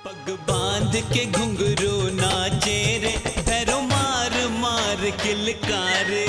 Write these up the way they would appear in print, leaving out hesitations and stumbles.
पग बांध के घुंघरू नाचे रे, पैरों मार मार किलकारे।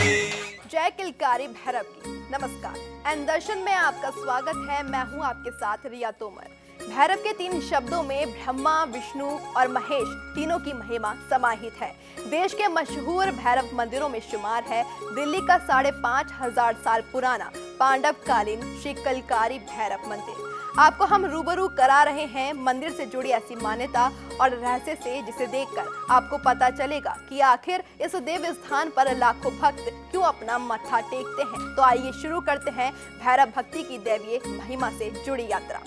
जय किलकारी भैरव की नमस्कार। एन दर्शन में आपका स्वागत है। मैं हूं आपके साथ रिया तोमर। भैरव के 3 शब्दों में ब्रह्मा, विष्णु और महेश तीनों की महिमा समाहित है। देश के मशहूर भैरव मंदिरों में शुमार है दिल्ली का 5,500 साल पुराना पांडवकालीन श्री किलकारी भैरव मंदिर। आपको हम रूबरू करा रहे हैं मंदिर से जुड़ी ऐसी मान्यता और रहस्य से, जिसे देखकर आपको पता चलेगा कि आखिर इस देव स्थान पर लाखों भक्त क्यों अपना मत्था टेकते हैं। तो आइए शुरू करते हैं भैरव भक्ति की दैवीय महिमा से जुड़ी यात्रा।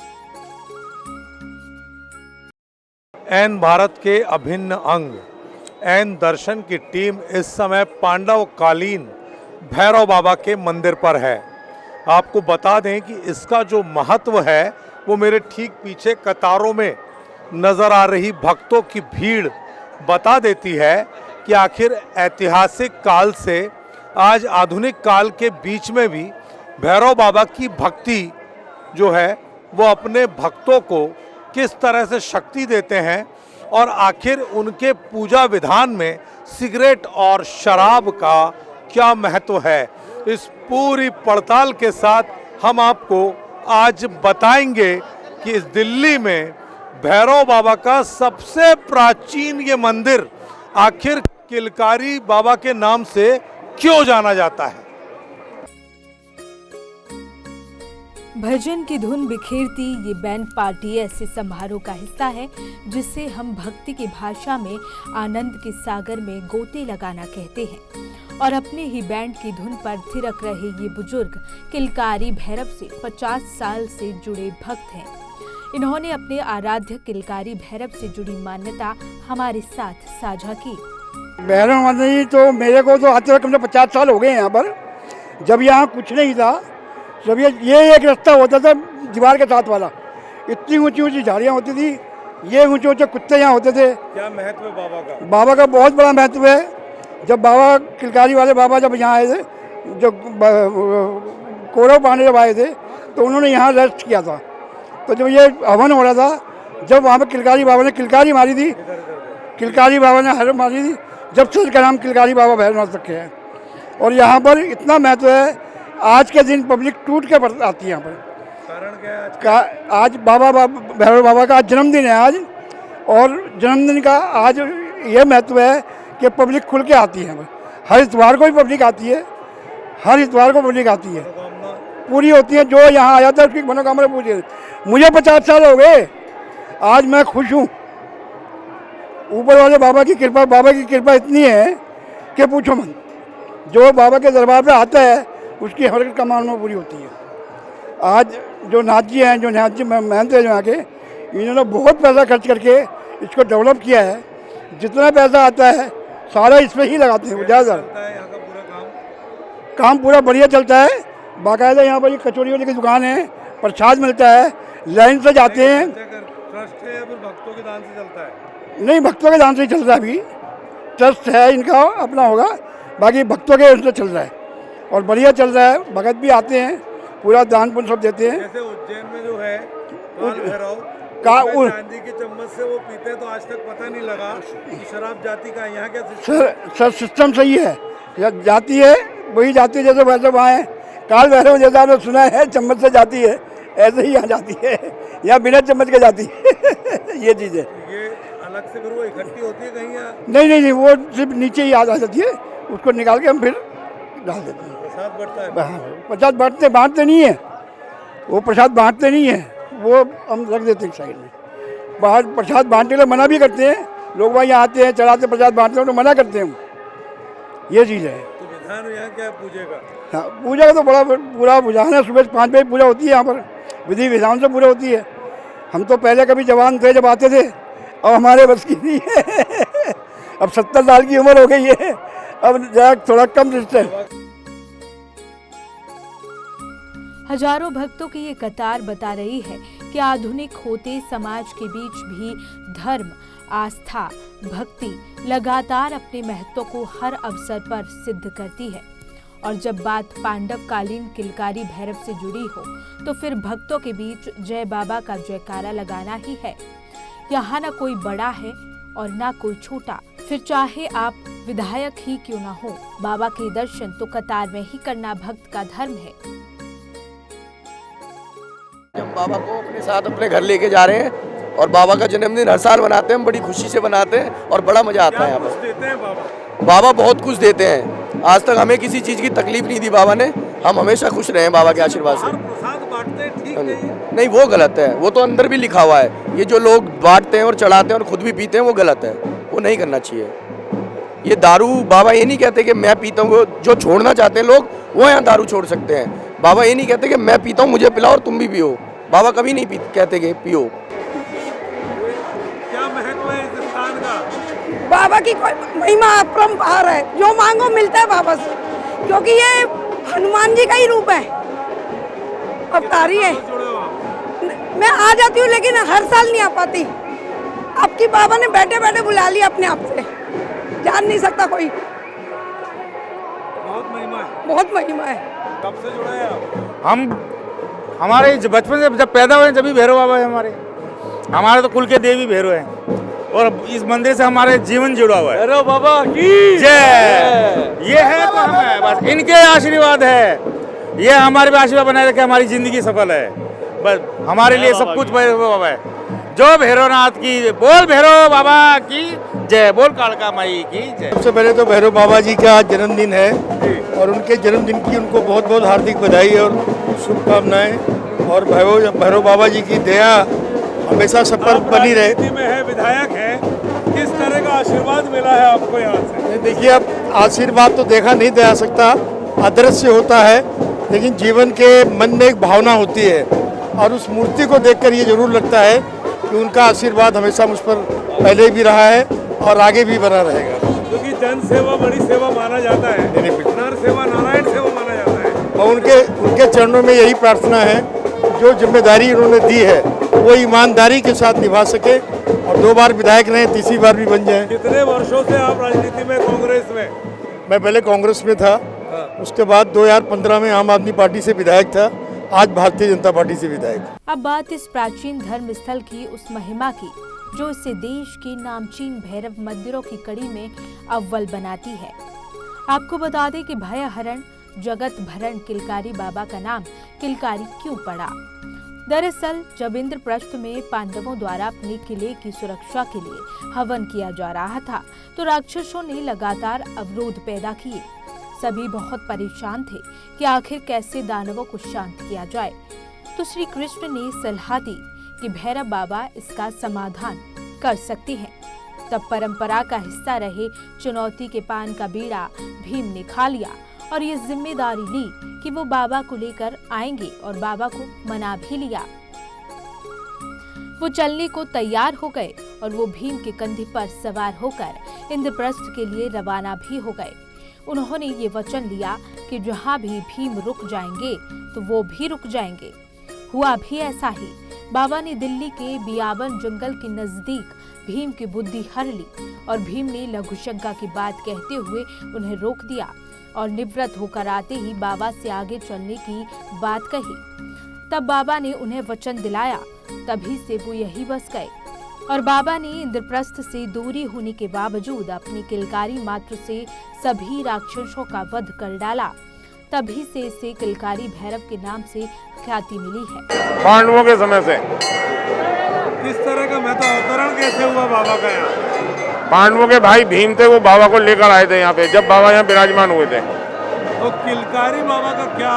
एन भारत के अभिन्न अंग एन दर्शन की टीम इस समय पांडवकालीन भैरव बाबा के मंदिर पर है। आपको बता दें कि इसका जो महत्व है वो मेरे ठीक पीछे कतारों में नज़र आ रही भक्तों की भीड़ बता देती है कि आखिर ऐतिहासिक काल से आज आधुनिक काल के बीच में भी भैरव बाबा की भक्ति जो है वो अपने भक्तों को किस तरह से शक्ति देते हैं और आखिर उनके पूजा विधान में सिगरेट और शराब का क्या महत्व है। इस पूरी पड़ताल के साथ हम आपको आज बताएंगे कि इस दिल्ली में भैरव बाबा का सबसे प्राचीन ये मंदिर आखिर किलकारी बाबा के नाम से क्यों जाना जाता है। भजन की धुन बिखेरती ये बैंड पार्टी ऐसे समारोह का हिस्सा है जिसे हम भक्ति की भाषा में आनंद के सागर में गोते लगाना कहते हैं। और अपने ही बैंड की धुन पर थिरक रहे ये बुजुर्ग किलकारी भैरव से 50 साल से जुड़े भक्त हैं। इन्होंने अपने आराध्य किलकारी भैरव से जुड़ी मान्यता हमारे साथ साझा की। भैरव मंदिर तो मेरे को तो आते कम से 50 साल हो गए यहाँ पर। जब यहाँ कुछ नहीं था, जब ये एक रास्ता होता था दीवार के साथ वाला, इतनी ऊंची ऊंची झाड़ियाँ होती थी, ये ऊंचे ऊंचे कुत्ते यहाँ होते थे। क्या महत्व है बाबा का? बाबा का बहुत बड़ा महत्व है। जब बाबा किलकारी वाले बाबा जब यहाँ आए थे, जब कौरव पांडे जब आए थे तो उन्होंने यहाँ रेस्ट किया था। तो जब ये हवन हो रहा था, जब वहाँ पर किलकारी बाबा ने किलकारी मारी थी, किलकारी बाबा ने हर मारी थी, जब से इसका नाम किलकारी बाबा भैरवनाथ रखे हैं। और यहाँ पर इतना महत्व है, आज के दिन पब्लिक टूट के आती है यहाँ पर। कारण क्या है आज बाबा भैरव बाबा का जन्मदिन है आज, और जन्मदिन का आज ये महत्व है कि पब्लिक खुल के आती है। हर इतवार को भी पब्लिक आती है, हर इतवार को पब्लिक आती है, पूरी होती है। जो यहाँ आ जाता है उसकी मनोकामना पूरी है। मुझे 50 साल हो गए, आज मैं खुश हूँ। ऊपर वाले बाबा की कृपा इतनी है कि पूछो मत। जो बाबा के दरबार पे आता है उसकी हर कामना पूरी होती है। आज जो नाथ जी हैं, जो नाथ जी महंत हैं जो यहाँ के, इन्होंने बहुत पैसा खर्च करके इसको डेवलप किया है। जितना पैसा आता है सारा इसमें ही लगाते हैं। ज़्यादा काम पूरा बढ़िया चलता है। बाकायदा यहाँ पर कचौड़ी वाली की दुकान है, प्रसाद मिलता है, लाइन से जाते हैं। ट्रस्ट है या फिर भक्तों के दान से चलता है? नहीं, भक्तों के दान से ही चल रहा है। अभी ट्रस्ट है इनका अपना होगा, बाकी भक्तों के उनसे चल रहा है और बढ़िया चल रहा है। भगत भी आते हैं, पूरा दान पुण्य सब देते हैं। जैसे उज्जैन में जो है भैरव चांदी की चम्मच से वो पीते हैं, तो आज तक पता नहीं लगा कि शराब जाति का। यहाँ क्या सर सिस्टम सही है, जाती है वही जाती है जैसे वैसे वहाँ काल भैरव जैसा आपने सुना है चम्मच से जाती है, ऐसे ही यहाँ जाती है। यहाँ बिना चम्मच के जाती है। ये चीज़ है। ये अलग से फिर वो इकट्ठी होती है कहीं या? नहीं, वो सिर्फ नीचे ही आ जाती है, उसको निकाल के हम फिर डाल देते हैं। प्रसाद बढ़ता है? प्रसाद बांटते नहीं है, वो प्रसाद बांटते नहीं है, वो हम रख देते हैं साइड में। बाहर प्रसाद बांटने के लिए मना भी करते हैं लोग। वहाँ यहाँ आते हैं, चढ़ाते प्रसाद बांटते हैं तो मना करते हैं हम। ये चीज़ है। तो विधान यहाँ क्या है पूजे का? हाँ, पूजा का तो बड़ा पूरा विधान है। सुबह 5 बजे पूजा होती है यहाँ पर, विधि विधान से पूरा होती है। हम तो पहले कभी जवान थे जब आते थे, अब हमारे बस की नहीं है। अब 70 साल की उम्र हो गई है, अब जरा थोड़ा कम रिश्ते है। हजारों भक्तों की ये कतार बता रही है कि आधुनिक होते समाज के बीच भी धर्म, आस्था, भक्ति लगातार अपने महत्व को हर अवसर पर सिद्ध करती है। और जब बात पांडवकालीन किलकारी भैरव से जुड़ी हो तो फिर भक्तों के बीच जय बाबा का जयकारा लगाना ही है। यहाँ ना कोई बड़ा है और ना कोई छोटा, फिर चाहे आप विधायक ही क्यों ना हो, बाबा के दर्शन तो कतार में ही करना भक्त का धर्म है। हम बाबा को अपने साथ अपने घर लेके जा रहे हैं और बाबा का जन्मदिन हर साल मनाते हैं, हम बड़ी खुशी से मनाते हैं और बड़ा मजा आता है यहाँ पर। देते हैं बाबा? बाबा बहुत कुछ देते हैं, आज तक हमें किसी चीज़ की तकलीफ नहीं दी बाबा ने, हम हमेशा खुश रहे हैं बाबा के आशीर्वाद से। प्रसाद बांटते हैं, ठीक नहीं है? नहीं, वो गलत है, वो तो अंदर भी लिखा हुआ है, ये जो लोग बांटते हैं और चढ़ाते हैं और खुद भी पीते हैं वो गलत है, वो नहीं करना चाहिए। ये दारू, बाबा ये नहीं कहते कि मैं पीता हूँ, जो छोड़ना चाहते हैं लोग वो यहाँ दारू छोड़ सकते हैं। बाबा ये नहीं कहते कि मैं पीता हूँ मुझे पिलाओ और तुम भी पियो, बाबा कभी नहीं कहते कि पियो। क्या महत्व है इस स्थान का? बाबा की कोई महिमा अपरंपार है, जो मांगो मिलता है बाबा से, क्योंकि ये हनुमान जी का ही रूप है, अवतारी है। मैं आ जाती हूँ लेकिन हर साल नहीं आ पाती, अब की बाबा ने बैठे बैठे बुला लिया अपने आप से, जान नहीं सकता कोई। बहुत महिमा है। बहुत महिमा है। कब से जुड़े हैं आप? हमारे बचपन से जब पैदा हुए जब भी भैरव बाबा है हमारे तो कुल के देवी भैरव हैं और इस मंदिर से हमारे जीवन जुड़ा हुआ है। भैरव बाबा की जय। ये है तो हम है, बस इनके आशीर्वाद है, ये हमारे पे आशीर्वाद बनाए रखे, हमारी जिंदगी सफल है, बस हमारे लिए सब कुछ भैरव बाबा है। जो भैरवनाथ की, बोल भैरव बाबा की जय, बोल कालका माई की जय। सबसे पहले तो भैरव बाबा जी का जन्मदिन है और उनके जन्मदिन की उनको बहुत बहुत हार्दिक बधाई और शुभकामनाएं, और भैरव बाबा जी की दया हमेशा सब पर बनी रहे। राजनीति में है, विधायक है, किस तरह का आशीर्वाद मिला है आपको यहाँ से? देखिए, अब आशीर्वाद तो देखा नहीं जा सकता, अदृश्य होता है, लेकिन जीवन के मन में एक भावना होती है और उस मूर्ति को देखकर ये जरूर लगता है कि उनका आशीर्वाद हमेशा मुझ पर पहले भी रहा है और आगे भी बना रहेगा। क्योंकि जन सेवा बड़ी सेवा माना जाता है, नर सेवा नारायण सेवा माना जाता है, और उनके चरणों में यही प्रार्थना है, जो जिम्मेदारी उन्होंने दी है वो ईमानदारी के साथ निभा सके और 2 बार विधायक रहे, तीसरी बार भी बन जाए। कितने वर्षों से आप राजनीति में, कांग्रेस में? मैं पहले कांग्रेस में था, उसके बाद 2015 में आम आदमी पार्टी से विधायक था, आज भारतीय जनता पार्टी से विधायक। अब बात इस प्राचीन धर्म स्थल की उस महिमा की जो इसे देश के नामचीन भैरव मंदिरों की कड़ी में अव्वल बनाती है। आपको बता दें कि भयहरण जगत भरण किलकारी बाबा का नाम किलकारी क्यों पड़ा। दरअसल जब इंद्रप्रस्थ में पांडवों द्वारा अपने किले की सुरक्षा के लिए हवन किया जा रहा था तो राक्षसों ने लगातार अवरोध पैदा किए। सभी बहुत परेशान थे कि आखिर कैसे दानवों को शांत किया जाए, तो श्री कृष्ण ने सलाह दी कि भैरव बाबा इसका समाधान कर सकते हैं। तब परंपरा का हिस्सा रहे चुनौती के पान का बीड़ा भीम ने खा लिया और ये जिम्मेदारी ली कि वो बाबा को लेकर आएंगे और बाबा को मना भी लिया। वो चलने को तैयार हो गए और वो भीम के कंधे पर सवार होकर इंद्रप्रस्थ के लिए रवाना भी हो गए। उन्होंने ये वचन लिया कि जहां भी भीम रुक जाएंगे तो वो भी रुक जाएंगे। हुआ भी ऐसा ही। बाबा ने दिल्ली के बियाबन जंगल के नजदीक भीम की बुद्धि हर ली और भीम ने लघुशंका की बात कहते हुए उन्हें रोक दिया और निवृत्त होकर आते ही बाबा से आगे चलने की बात कही। तब बाबा ने उन्हें वचन दिलाया, तभी से वो यही बस गए और बाबा ने इंद्रप्रस्थ से दूरी होने के बावजूद अपनी किलकारी मात्र से सभी राक्षसों का वध कर डाला। तभी से इसे किलकारी भैरव के नाम से ख्याति मिली है। पांडवों के समय से किस तरह का महत्व, अवतरण कैसे हुआ बाबा का यहाँ? पांडवों के भाई भीम थे, वो बाबा को लेकर आए थे यहाँ पे जब बाबा यहाँ विराजमान हुए थे। तो किलकारी बाबा का क्या?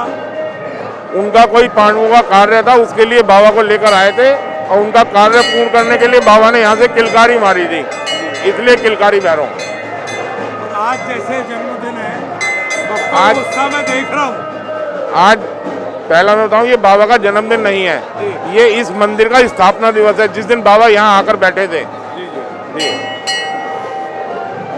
उनका कोई पांडवों का कार्य था, उसके लिए बाबा को लेकर आए थे और उनका कार्य पूर्ण करने के लिए बाबा ने यहाँ से किलकारी मारी थी, इसलिए किलकारी भैरव। और आज जैसे जन्मदिन है, आज उत्साह में देख रहा हूँ। आज पहला मैं बताऊँ, ये बाबा का जन्मदिन नहीं है, ये इस मंदिर का स्थापना दिवस है, जिस दिन बाबा यहाँ आकर बैठे थे। जी।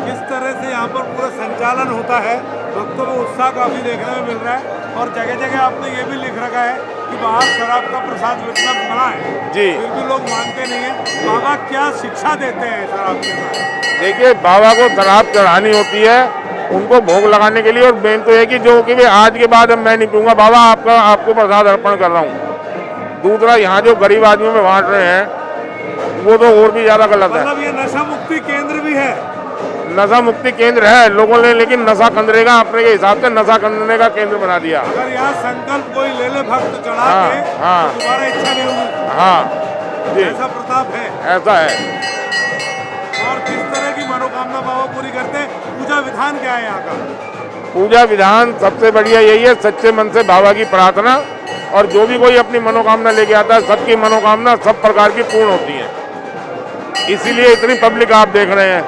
किस तरह से यहाँ पर पूरा संचालन होता है, भक्तों में उत्साह काफी देखने में मिल रहा है और जगह जगह आपने ये भी लिख रखा है कि बाहर शराब का प्रसाद वितरण मना है, जी, फिर भी लोग मानते नहीं है। बाबा क्या शिक्षा देते हैं शराब के साथ? देखिए, बाबा को शराब चढ़ानी होती है उनको भोग लगाने के लिए, और मेन तो है कि जो कि आज के बाद मैं नहीं पीऊंगा, बाबा आपको प्रसाद अर्पण कर रहा हूँ। दूसरा, यहाँ जो गरीब आदमियों में बांट रहे हैं, वो तो और भी ज्यादा गलत है। मतलब ये नशा मुक्ति केंद्र भी है? नशा मुक्ति केंद्र है, लोगों ने लेकिन नशा कंदरेगा अपने के हिसाब से नशा कंदरने का केंद्र बना दिया। अगर यहाँ संकल्प कोई ले ले भक्त चढ़ा के तो दोबारा इच्छा नहीं होगी। हाँ जी, ऐसा प्रताप है। ऐसा है। और किस तरह की मनोकामना बाबा पूरी करते हैं? पूजा विधान क्या है यहाँ का? पूजा विधान सबसे बढ़िया यही है, सच्चे मन से बाबा की प्रार्थना, और जो भी कोई अपनी मनोकामना लेके आता है सबकी मनोकामना सब प्रकार की पूर्ण होती है। इसीलिए इतनी पब्लिक आप देख रहे हैं,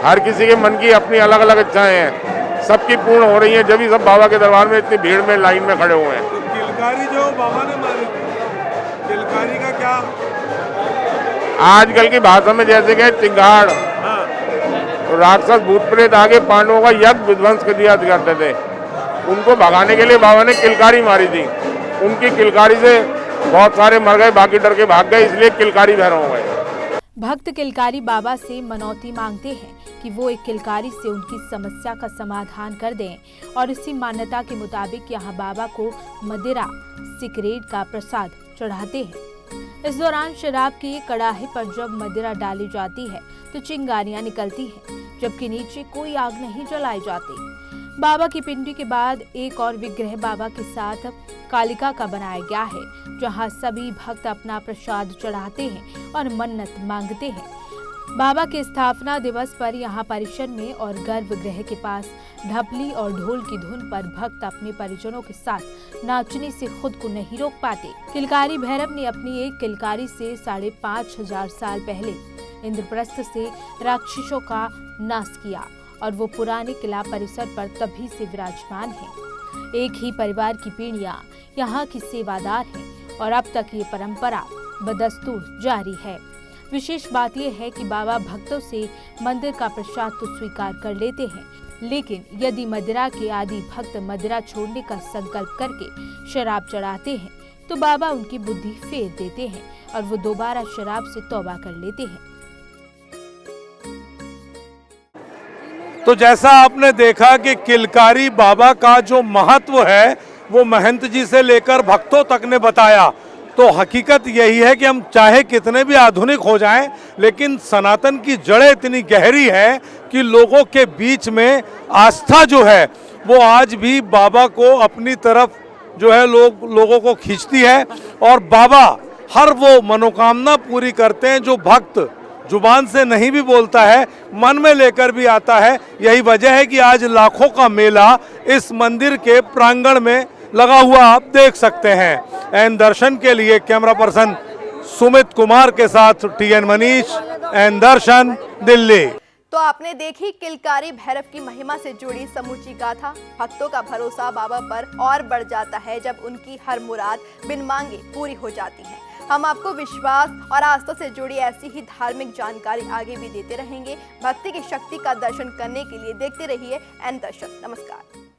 हर किसी के मन की अपनी अलग अलग इच्छाएं हैं, सबकी पूर्ण हो रही हैं, जब भी सब बाबा के दरबार में इतनी भीड़ में लाइन में खड़े हुए हैं। तो किलकारी जो बाबा ने मारी थी, किलकारी का क्या? आजकल की भाषा में जैसे कि चिंगाड़, राक्षस भूत प्रेत आगे पांडवों का यज्ञ विध्वंस कर दिया करते थे, उनको भगाने के लिए बाबा ने किलकारी मारी थी। उनकी किलकारी से बहुत सारे मर गए, बाकी डर के भाग गए, इसलिए किलकारी भैरव हो गए। भक्त किलकारी बाबा से मनौती मांगते हैं कि वो एक किलकारी से उनकी समस्या का समाधान कर दें, और इसी मान्यता के मुताबिक यहाँ बाबा को मदिरा सिगरेट का प्रसाद चढ़ाते हैं। इस दौरान शराब के कड़ाहे पर जब मदिरा डाली जाती है तो चिंगारियां निकलती हैं, जबकि नीचे कोई आग नहीं जलाई जाती। बाबा की पिंडी के बाद एक और विग्रह बाबा के साथ कालिका का बनाया गया है, जहां सभी भक्त अपना प्रसाद चढ़ाते हैं और मन्नत मांगते हैं। बाबा के स्थापना दिवस पर यहाँ परिसर में और गर्भगृह के पास ढपली और ढोल की धुन पर भक्त अपने परिजनों के साथ नाचने से खुद को नहीं रोक पाते। किलकारी भैरव ने अपनी एक किलकारी से 5,500 साल पहले इंद्रप्रस्थ से राक्षसों का नाश किया, और वो पुराने किला परिसर पर तभी से विराजमान है। एक ही परिवार की पीढ़ियां यहाँ की सेवादार हैं, और अब तक ये परंपरा बदस्तूर जारी है। विशेष बात यह है कि बाबा भक्तों से मंदिर का प्रसाद तो स्वीकार कर लेते हैं, लेकिन यदि मदिरा के आदि भक्त मदिरा छोड़ने का संकल्प करके शराब चढ़ाते हैं तो बाबा उनकी बुद्धि फेर देते हैं और वो दोबारा शराब से तौबा कर लेते हैं। तो जैसा आपने देखा कि किलकारी बाबा का जो महत्व है वो महंत जी से लेकर भक्तों तक ने बताया। तो हकीकत यही है कि हम चाहे कितने भी आधुनिक हो जाएं, लेकिन सनातन की जड़ें इतनी गहरी है कि लोगों के बीच में आस्था जो है वो आज भी बाबा को अपनी तरफ जो है लोगों को खींचती है, और बाबा हर वो मनोकामना पूरी करते हैं जो भक्त जुबान से नहीं भी बोलता है, मन में लेकर भी आता है। यही वजह है कि आज लाखों का मेला इस मंदिर के प्रांगण में लगा हुआ आप देख सकते हैं। एन दर्शन के लिए कैमरा पर्सन सुमित कुमार के साथ TN मनीष, एन दर्शन, दिल्ली। तो आपने देखी किलकारी भैरव की महिमा से जुड़ी समूची गाथा। भक्तों का भरोसा बाबा पर और बढ़ जाता है जब उनकी हर मुराद बिन मांगे पूरी हो जाती है। हम आपको विश्वास और आस्था से जुड़ी ऐसी ही धार्मिक जानकारी आगे भी देते रहेंगे। भक्ति की शक्ति का दर्शन करने के लिए देखते रहिए एन दर्शन। नमस्कार।